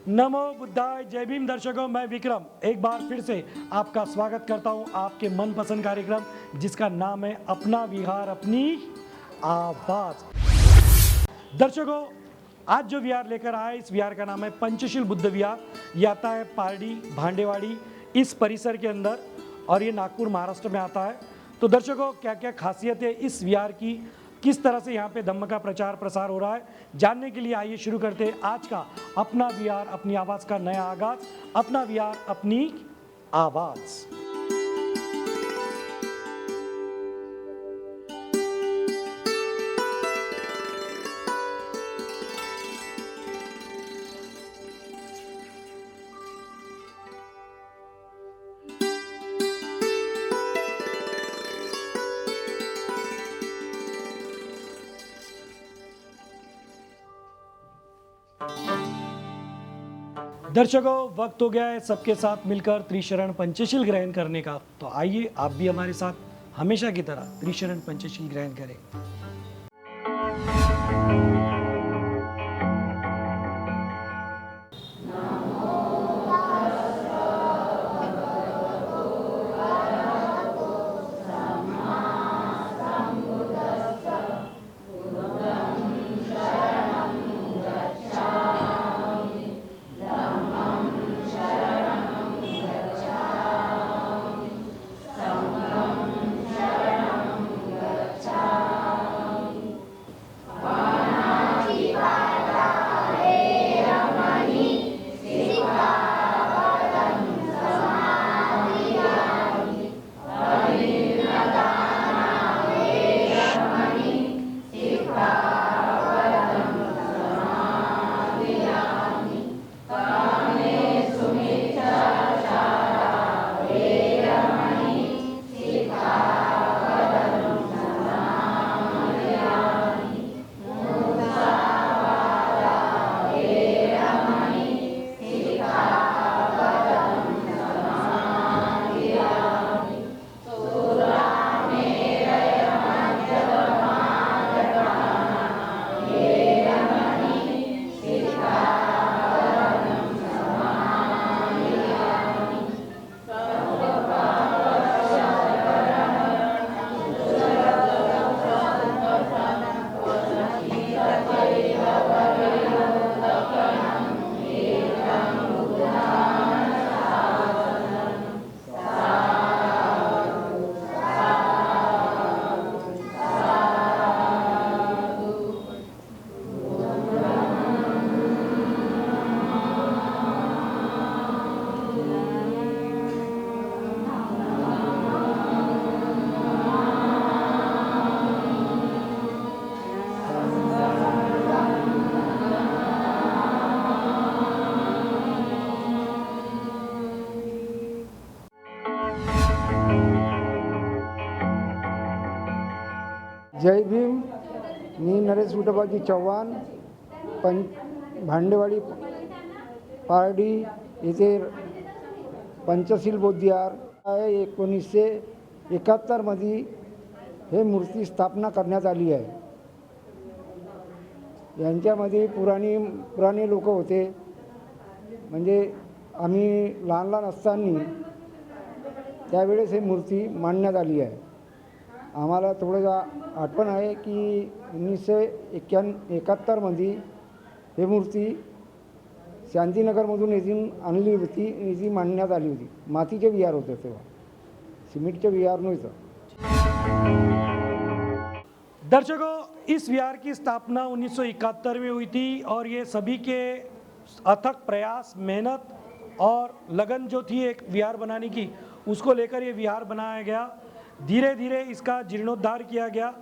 नमो बुद्धाय। जय भीम दर्शकों, मैं विक्रम एक बार फिर से आपका स्वागत करता हूं आपके मनपसंद कार्यक्रम जिसका नाम है अपना विहार अपनी आवाज। दर्शकों, आज जो विहार लेकर आए इस विहार का नाम है पंचशील बुद्ध विहार। ये आता है पारडी भांडेवाड़ी इस परिसर के अंदर और ये नागपुर महाराष्ट्र में आता है। तो दर्शकों, क्या क्या खासियत है इस विहार की, किस तरह से यहाँ पे धम्म का प्रचार प्रसार हो रहा है, जानने के लिए आइए शुरू करते हैं आज का अपना विहार अपनी आवाज़ का नया आगाज। अपना विहार अपनी आवाज़। दर्शकों, वक्त हो गया है सबके साथ मिलकर त्रिशरण पंचशील ग्रहण करने का। तो आइए आप भी हमारे साथ हमेशा की तरह त्रिशरण पंचशील ग्रहण करें। जय भीम। मी नरेश विठोबाजी चव्हाण भांडेवाडी पारडी येथे पंचशील बौद्ध विहार आहे। 1971 मध्ये हे मूर्ती स्थापना करण्यात आली आहे। यांच्यामध्ये पुराणे लोक होते, म्हणजे आम्ही लहान लहान असताना त्यावेळेस ही मूर्ती मांडण्यात आली आहे। आम्हाला थोडं आठवण आहे की 1971 मध्ये ही मूर्ती शांतीनगरमधून इथून आणली होती, इथे मांडण्यात आली होती। मातीचे विहार होते तेव्हा, सिमेंटचे विहार नव्हतं। दर्शकों, इस विहार की स्थापना 1971 में हुई थी और ये सभी के अथक प्रयास, मेहनत और लगन जो थी एक विहार बनाने की, उसको लेकर ये विहार बनाया गया। धीरे धीरे इसका जीर्णोद्धार किया गया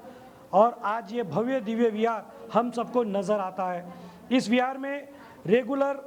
और आज ये भव्य दिव्य विहार हम सबको नज़र आता है। इस विहार में रेगुलर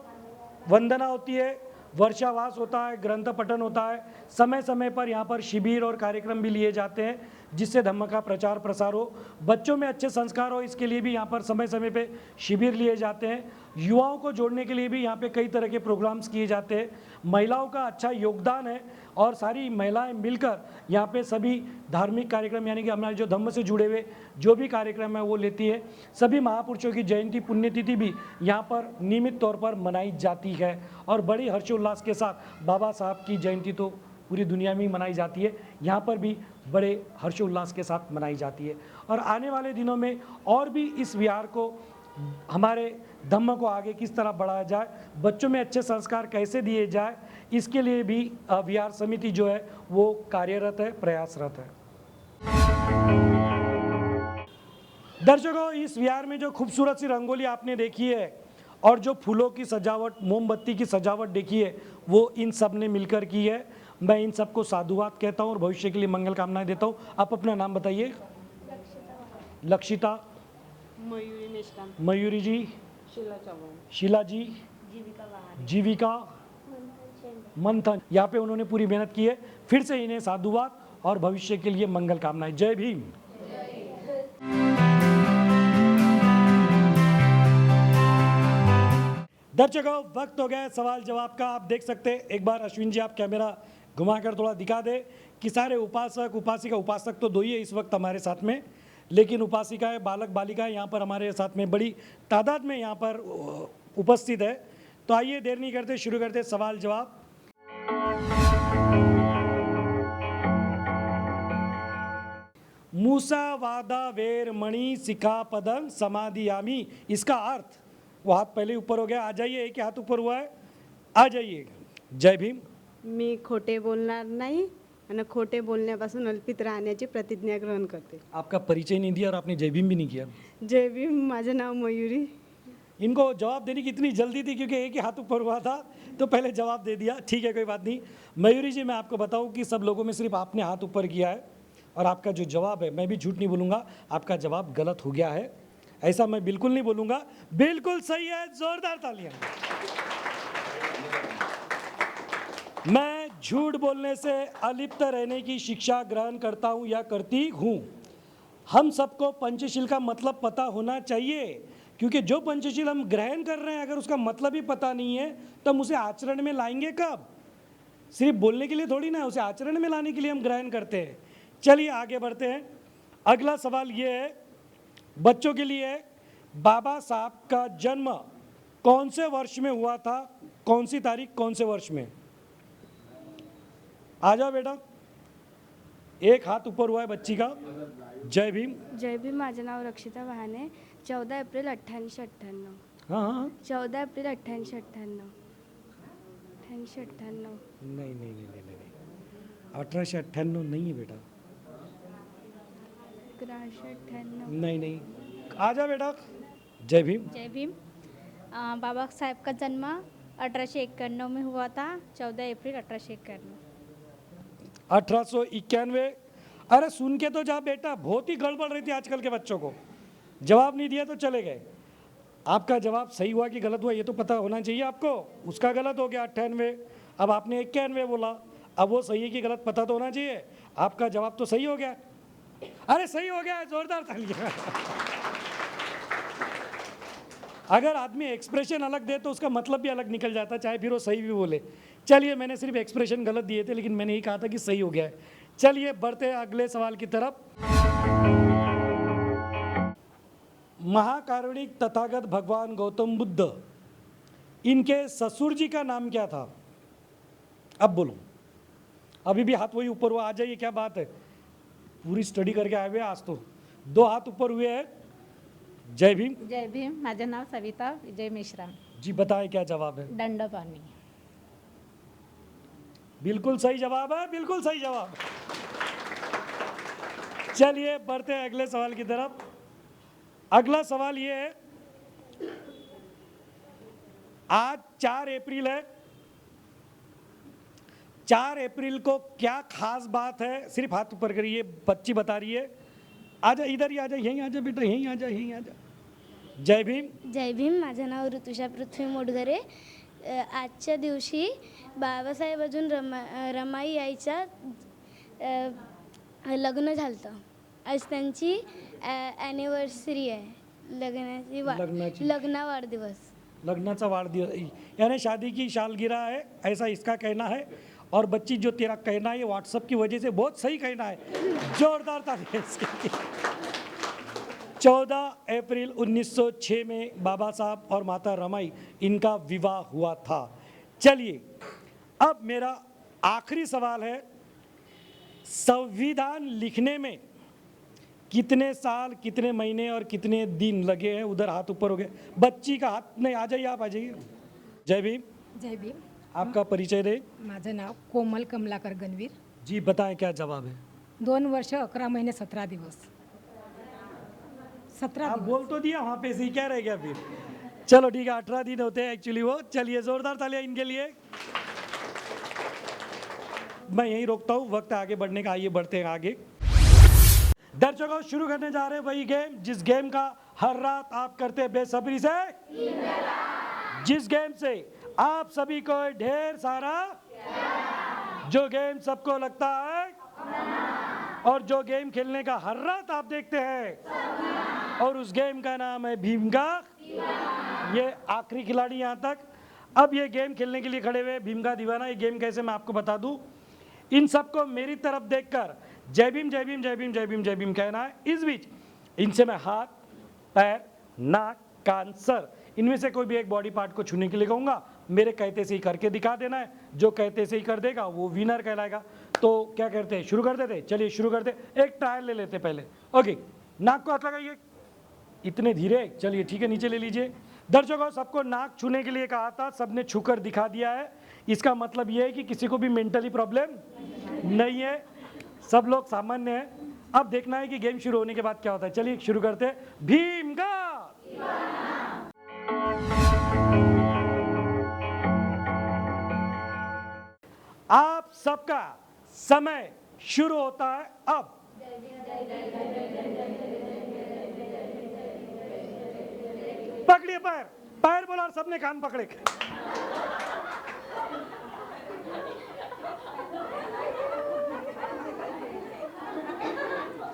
वंदना होती है, वर्षावास होता है, ग्रंथ पठन होता है, समय समय पर यहाँ पर शिविर और कार्यक्रम भी लिए जाते हैं जिससे धम्म का प्रचार प्रसार हो, बच्चों में अच्छे संस्कार हो, इसके लिए भी यहाँ पर समय समय पे शिविर लिए जाते हैं। युवाओं को जोड़ने के लिए भी यहाँ पे कई तरह के प्रोग्राम्स किए जाते हैं। महिलाओं का अच्छा योगदान है और सारी महिलाएं मिलकर यहाँ पे सभी धार्मिक कार्यक्रम यानी कि हमारे जो धम्म से जुड़े हुए जो भी कार्यक्रम है वो लेती है। सभी महापुरुषों की जयंती पुण्यतिथि भी यहाँ पर नियमित तौर पर मनाई जाती है और बड़ी हर्षोल्लास के साथ बाबा साहब की जयंती तो पूरी दुनिया में ही मनाई जाती है, यहाँ पर भी बड़े हर्षोल्लास के साथ मनाई जाती है। और आने वाले दिनों में और भी इस विहार को, हमारे धम्म को आगे किस तरह बढ़ाया जाए, बच्चों में अच्छे संस्कार कैसे दिए जाए, इसके लिए भी विहार समिति जो है वो कार्यरत है, प्रयासरत है। दर्शकों, इस विहार में जो खूबसूरत सी रंगोली आपने देखी है और जो फूलों की सजावट, मोमबत्ती की सजावट देखी है, वो इन सब ने मिलकर की है। मैं इन सबको साधुवाद कहता हूँ और भविष्य के लिए मंगल कामनाएं देता हूँ। आप अपना नाम बताइए। लक्षिता, मयूरी मेश्राम, मयूरी जी, शीला चौहान, शीला जी, जीविका, मंथन। यहाँ पे उन्होंने पूरी मेहनत की है। फिर से इन्हें साधुवाद और भविष्य के लिए मंगल कामनाएं। जय भीम। दर्शकों, वक्त हो गया है सवाल जवाब का। आप देख सकते हैं, एक बार अश्विन जी आप कैमरा घुमाकर थोड़ा दिखा दे कि सारे उपासक उपासिका, उपासक तो दो ही है इस वक्त हमारे साथ में, लेकिन उपासिकाएं, बालक बालिकाएं यहाँ पर हमारे साथ में बड़ी तादाद में यहाँ पर उपस्थित है। तो आइए देर नहीं करते, शुरू करते सवाल जवाब। मूसा वादा वेर मणि सिखापदं समाधियामी, इसका अर्थ, वो हाथ पहले ऊपर हो गया, आ जाइए, एक ही हाथ ऊपर हुआ है, आ जाइए। जय भीम। मी खोटे बोलणार नाही आणि खोटे बोलण्यापासून अल्पित राहण्याची प्रतिज्ञा ग्रहण करते। आपका परिचय नहीं दिया और आपने जय भीम भी नहीं किया। जय भीम, माझे नाव मयूरी। इनको जवाब देने की इतनी जल्दी थी क्योंकि एक ही हाथ ऊपर हुआ था, तो पहले जवाब दे दिया। ठीक है, कोई बात नहीं। मयूरी जी, मैं आपको बताऊं कि सब लोगों में सिर्फ आपने हाथ ऊपर किया है और आपका जो जवाब है, मैं भी झूठ नहीं बोलूँगा, आपका जवाब गलत हो गया है, ऐसा मैं बिल्कुल नहीं बोलूँगा। बिल्कुल सही है, जोरदार तालियां। मैं झूठ बोलने से अलिप्त रहने की शिक्षा ग्रहण करता हूँ या करती हूँ। हम सबको पंचशील का मतलब पता होना चाहिए, क्योंकि जो पंचशील हम ग्रहण कर रहे हैं अगर उसका मतलब ही पता नहीं है तो हम उसे आचरण में लाएंगे कब? सिर्फ बोलने के लिए थोड़ी ना, उसे आचरण में लाने के लिए हम ग्रहण करते हैं। चलिए आगे बढ़ते हैं। अगला सवाल ये है बच्चों के लिए, बाबा साहब का जन्म कौन से वर्ष में हुआ था? कौन सी तारीख, कौन से वर्ष में? आ जाओ बेटा, एक हाथ ऊपर हुआ है बच्ची का। जय भीम। जय भीम, माझं नाव रक्षिता वहाने, 14 एप्रिल 1898। हाँ हाँ, 14 एप्रिल 1898। 1898। नहीं नहीं नहीं नहीं नहीं, 1898 नहीं है बेटा, 1998। नहीं नहीं, आ जा बेटा। जय भीम। जय भीम। बाबा साहेब का जन्म 1891 में हुआ था, 14 अप्रैल 1891। 1891। अरे सुन के तो जा बेटा, बहुत ही गड़बड़ रहती है आजकल के बच्चों को। जवाब नहीं दिया तो चले गए। आपका जवाब सही हुआ कि गलत हुआ ये तो पता होना चाहिए आपको। उसका गलत हो गया 98, अब आपने 91 बोला, अब वो सही है कि गलत पता तो होना चाहिए। आपका जवाब तो सही हो गया। अरे सही हो गया, जोरदार तालियां। अगर आदमी एक्सप्रेशन अलग दे तो उसका मतलब भी अलग निकल जाता, चाहे फिर वो सही भी बोले। चलिए, मैंने सिर्फ एक्सप्रेशन गलत दिए थे, लेकिन मैंने ही कहा था कि सही हो गया है। चलिए बढ़ते हैं अगले सवाल की तरफ। महाकारुणिक तथागत भगवान गौतम बुद्ध, इनके ससुर जी का नाम क्या था? अब बोलो। अभी भी हाथ वही ऊपर हुआ, आ जाइए, क्या बात है, पूरी स्टडी करके आए हुए आज तो। 2 हाथ ऊपर हुए हैं। जय भीम। जय भीम, माझं नाव सविता विजय मेश्राम। जी बताएं क्या जवाब है? दंडपाणी। बिल्कुल सही जवाब है, बिल्कुल सही जवाब। चलिए बढ़ते हैं अगले सवाल की तरफ। अगला सवाल ये है, आज 4 अप्रैल है, 4 अप्रैल को क्या खास बात है? सिर्फ हाथ ऊपर करिए, बच्ची बता रही है। आजा, इधर ही आजा, यहीं आजा बेटा, यहीं आजा, यहीं आजा। जय भीम। जय भीम, माझं नाव ऋतुषा पृथ्वी मोडगरे। आजच्या दिवशी बाबासाहेब अजून रमाई आईच्या लग्न झालं. आज त्यांची ॲनिव्हर्सरी आहे लग्नाची. लग्ना वाढदिवस. लगना वाढदिवस यानी शादी की सालगिरह है, ऐसा इसका कहना है. और बच्ची जो तेरा कहना है ये व्हाट्सएप की वजह से बहुत सही कहना है. जोरदार तालियां इसके लिए. 14 अप्रैल 1906 में बाबा साहब और माता रमाई इनका विवाह हुआ था. चलिए अब मेरा आखिरी सवाल है, संविधान लिखने में कितने साल, कितने महीने और कितने दिन लगे हैं? उधर हाथ ऊपर हो गए. बच्ची का हाथ नहीं, आ जाइए, आप आ जाइए. जय भीम. जय भीम. आपका परिचय दे. माझं नाव कोमल कमलाकर गणवीर. जी बताएं क्या जवाब है. 2 वर्ष 11 महिने 17 दिवस. 17 आप दिवस. बोल तो दिया, वहां पे से ही क्या रह गया फिर. चलो ठीक है, 18 दिन होते हैं एक्चुअली वो. चलिए जोरदार तालियां इनके लिए. मैं यहीं रोकता हूँ, वक्त है आगे बढ़ने का. आइए बढ़ते हैं आगे. दर्शकों शुरू करने जा रहे हैं वही गेम जिस गेम का हर रात आप करते हैं बेसब्री से, जिस गेम से आप सभी को ढेर सारा, जो गेम सबको लगता है, और जो गेम खेलने का हर रात आप देखते हैं, और उस गेम का नाम है भीम का. ये आखिरी खिलाड़ी यहाँ तक. अब ये गेम खेलने के लिए खड़े हुए भीम का दीवाना. ये गेम कैसे मैं आपको बता दूं. इन सबको मेरी तरफ देखकर जय भीम जय भीम जय भीम जय भीम जय भीम कहना है. इस बीच इनसे मैं हाथ, पैर, नाक, कान, सर, इनमें से कोई भी एक बॉडी पार्ट को छूने के लिए कहूँगा. मेरे कहते से ही करके दिखा देना है. जो कहते से ही कर देगा वो विनर कहलाएगा. तो क्या करते हैं, शुरू कर देते. चलिए शुरू करते. एक ट्रायल ले लेते पहले. ओके, नाक को हाथ लगाइए. इतने धीरे. चलिए ठीक है, नीचे ले लीजिए. दर्शकों सबको नाक छूने के लिए कहा था, सबने छूकर दिखा दिया है. इसका मतलब ये है कि किसी को भी मेंटली प्रॉब्लम नहीं है, सब लोग सामान्य हैं. अब देखना है कि गेम शुरू होने के बाद क्या होता है. चलिए शुरू करते हैं. भीम का आप सबका समय शुरू होता है अब. पकड़िए पैर. पैर बोला और सबने कान पकड़े.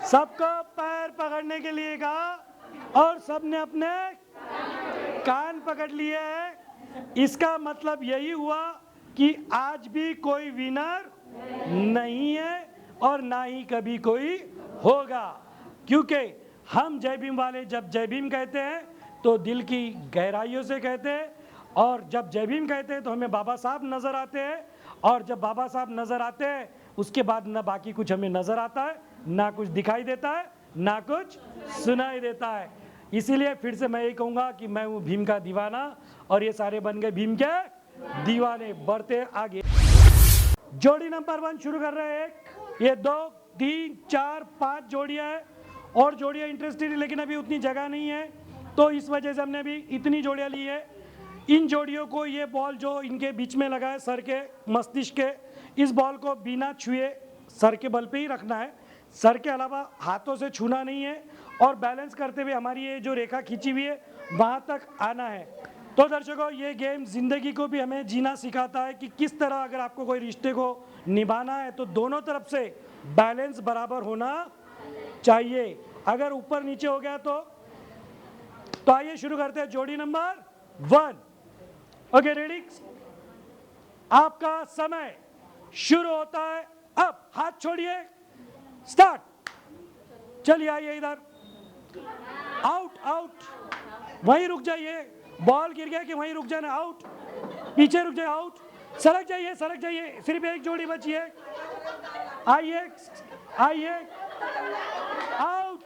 सबको पैर पकड़ने के लिए कहा और सबने अपने कान पकड़ लिए हैं. इसका मतलब यही हुआ कि आज भी कोई विनर नहीं है और ना ही कभी कोई होगा. क्योंकि हम जय भीम वाले जब जय भीम कहते हैं तो दिल की गहराइयों से कहते हैं, और जब जय भीम कहते हैं तो हमें बाबा साहब नज़र आते हैं, और जब बाबा साहब नज़र आते हैं उसके बाद ना बाकी कुछ हमें नज़र आता है, ना कुछ दिखाई देता है, ना कुछ सुनाई देता है. इसीलिए फिर से मैं यही कहूँगा कि मैं हूँ भीम का दीवाना और ये सारे बन गए भीम के दीवाने. बढ़ते आगे. जोड़ी नंबर 1 शुरू कर रहे हैं. ये 2, 3, 4, 5 जोड़ियाँ हैं, और जोड़ियाँ इंटरेस्टेड है लेकिन अभी उतनी जगह नहीं है, तो इस वजह से हमने अभी इतनी जोड़ियाँ ली है. इन जोड़ियों को ये बॉल जो इनके बीच में लगा है सर के मस्तिष्क के, इस बॉल को बिना छुए सर के बल पे ही रखना है. सर के अलावा हाथों से छूना नहीं है, और बैलेंस करते हुए हमारी ये जो रेखा खींची हुई है वहाँ तक आना है. तो दर्शकों ये गेम ज़िंदगी को भी हमें जीना सिखाता है कि किस तरह अगर आपको कोई रिश्ते को निभाना है तो दोनों तरफ से बैलेंस बराबर होना चाहिए. अगर ऊपर नीचे हो गया तो आइए शुरू करते हैं. जोड़ी नंबर 1. Okay ready. आपका समय शुरू होता है अब. हाथ छोड़िए. स्टार्ट. चलिए आइए इधर. Out out. वहीं रुक जाइए. बॉल गिर गया कि वहीं रुक जाना. आउट. पीछे रुक जाए. आउट. सरक जाइए सरक जाइए. सिर्फ एक जोड़ी बची है. आइए आइए. आउट.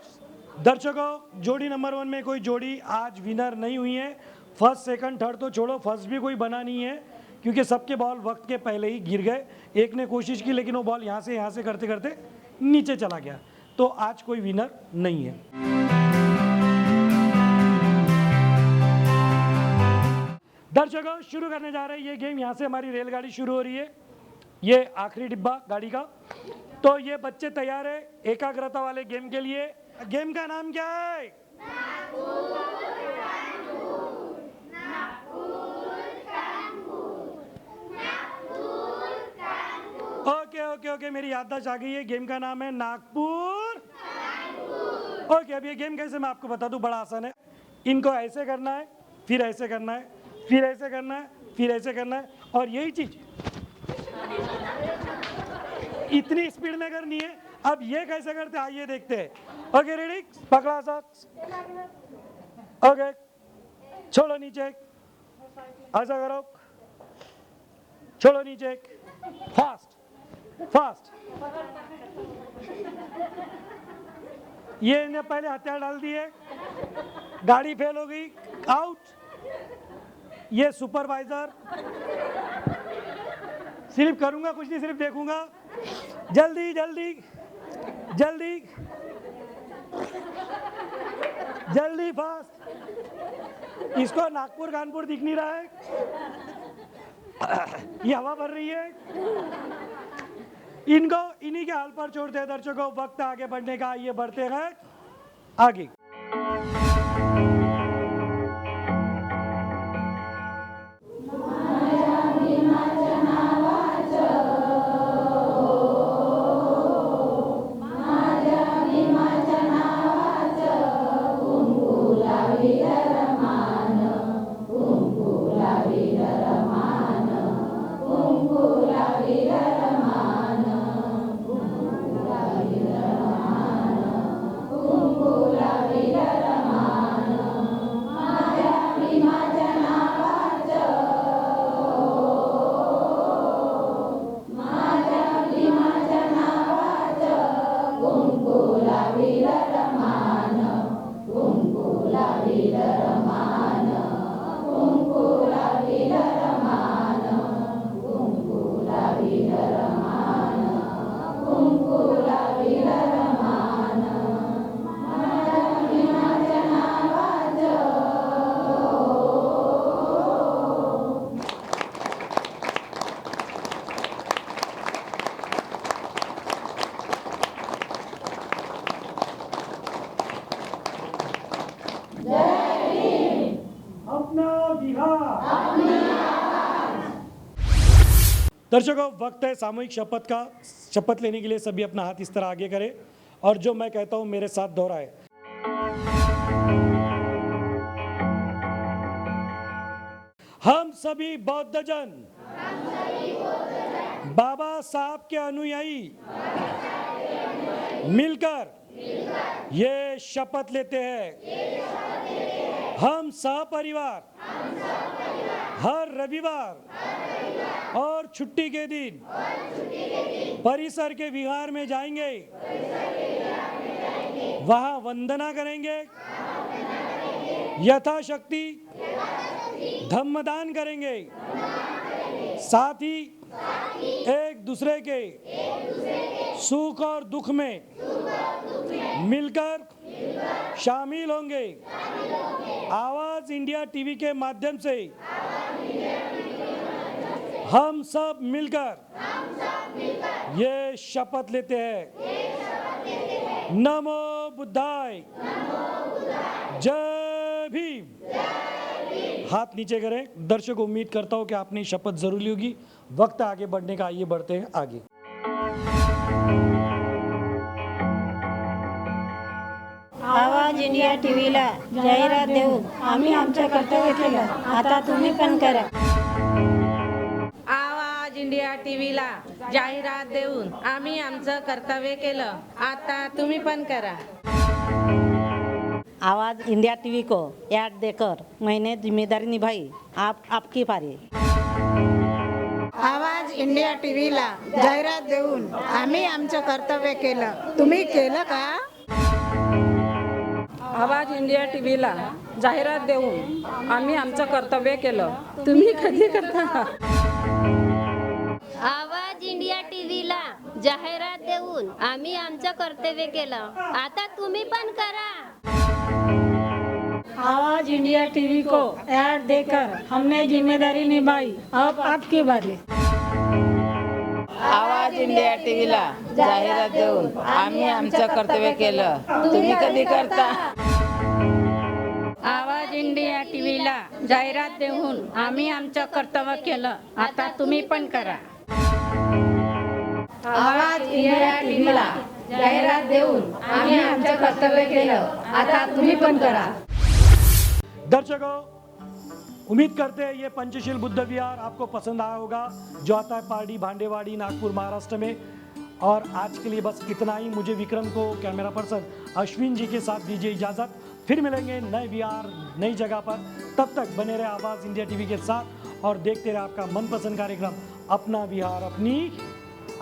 दर्शकों जोड़ी नंबर 1 में कोई जोड़ी आज विनर नहीं हुई है. फर्स्ट, सेकंड, थर्ड तो छोड़ो, फर्स्ट भी कोई बना नहीं है क्योंकि सबके बॉल वक्त के पहले ही गिर गए. एक ने कोशिश की लेकिन वो बॉल यहाँ से करते करते नीचे चला गया. तो आज कोई विनर नहीं है. दर्शकों शुरू करने जा रहे हैं ये गेम. यहाँ से हमारी रेलगाड़ी शुरू हो रही है. ये आखिरी डिब्बा गाड़ी का. तो ये बच्चे तैयार है एकाग्रता वाले गेम के लिए. गेम का नाम क्या है? ओके ओके ओके, मेरी याददाश्त आ गई है। गेम का नाम है नागपुर। ओके, अब ये गेम कैसे मैं आपको बता दूं, बड़ा आसान है। इनको ऐसे करना है, फिर ऐसे करना है, फिर ऐसे करना है, फिर ऐसे करना है, और यही चीज इतनी स्पीड में करनी है। अब ये कैसे करते हैं आइए देखते हैं। ओके रेडी, पकड़ा सॉक्स। ओके, छोड़ो नीचे, ऐसा करो, छोड़ो नीचे, फास्ट फास्ट। ये इन्हें पहले हथियार डाल दिए, गाड़ी फेल हो गई, आउट। ये सुपरवाइजर, सिर्फ करूंगा कुछ नहीं, सिर्फ देखूंगा। जल्दी जल्दी जल्दी जल्दी, फास्ट। इसको नागपुर कानपुर दिख नहीं रहा है, ये हवा भर रही है। इनको इन्हीं के हाल पर छोड़ते हैं दर्शकों। वक्त आगे बढ़ने का, ये बढ़ते हैं आगे। दर्शकों, वक्त है सामूहिक शपथ का। शपथ लेने के लिए सभी अपना हाथ इस तरह आगे करें और जो मैं कहता हूं मेरे साथ दोहराए। हम सभी बौद्धजन बाबा साहब के अनुयायी मिलकर ये शपथ लेते हैं, हम सपरिवार हर रविवार और छुट्टी के दिन परिसर के विहार में जाएंगे, वहां वंदना करेंगे, यथाशक्ति धम्मदान करेंगे, साथ ही एक दूसरे के सुख और दुख में मिलकर शामिल होंगे। आवाज इंडिया टीवी के माध्यम से हम सब मिलकर ये शपथ लेते हैं। नमो बुद्धाय, जय भीम। हाथ नीचे करें। दर्शक, उम्मीद करता हूं कि आपने शपथ जरूर ली होगी। वक्त आगे बढ़ने का, आइए बढ़ते हैं आगे। आवाज इंडिया टीव्हीला जाहिरात देऊन आम्ही आमचं कर्तव्य केलं, आता तुम्ही पण करा। आवाज इंडिया टीव्हीला जाहिरात देऊन आम्ही आमचं कर्तव्य केलं, आता तुम्ही पण करा। आवाज इंडिया टीवी को ऐड देकर मैंने जिम्मेदारी निभाई, आप आपकी पारी। आवाज इंडिया टीव्हीला जाहिरात देऊन आम्ही आमचं कर्तव्य केलं, तुम्ही केलं का? आवाज इंडिया टीव्हीला जाहिरात देऊन आम्ही आमचं कर्तव्य केलं, तुम्ही कधी करता? आवाज इंडिया टीव्हीला जाहिरात देऊन आम्ही आमचं कर्तव्य केलं, आता तुम्ही पण करा। आवाज इंडिया टीवी को ऐड देकर हमने जिम्मेदारी निभाई, अब आपकी बारी। आवाज इंडिया टीव्हीला जाहिरात देऊन आम्ही आमचं कर्तव्य केलं, तुम्ही कधी करता? आवाज इंडिया टीव्हीला जाहिरात देऊन आम्ही आमचं कर्तव्य केलं, आता तुम्ही पण करा। आवाज इंडिया टीव्हीला जाहिरात देऊन आम्ही आमचं कर्तव्य केलं, आता तुम्ही पण करा. दर्शकों, उम्मीद करते हैं ये पंचशील बुद्ध विहार आपको पसंद आया होगा, जो आता है पारडी भांडेवाड़ी नागपुर महाराष्ट्र में. और आज के लिए बस इतना ही. मुझे विक्रम को कैमरा पर्सन अश्विन जी के साथ दीजिए इजाज़त. फिर मिलेंगे नए विहार नई जगह पर. तब तक बने रहे आवाज़ इंडिया टीवी के साथ और देखते रहे आपका मनपसंद कार्यक्रम अपना विहार अपनी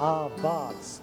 आवाज़.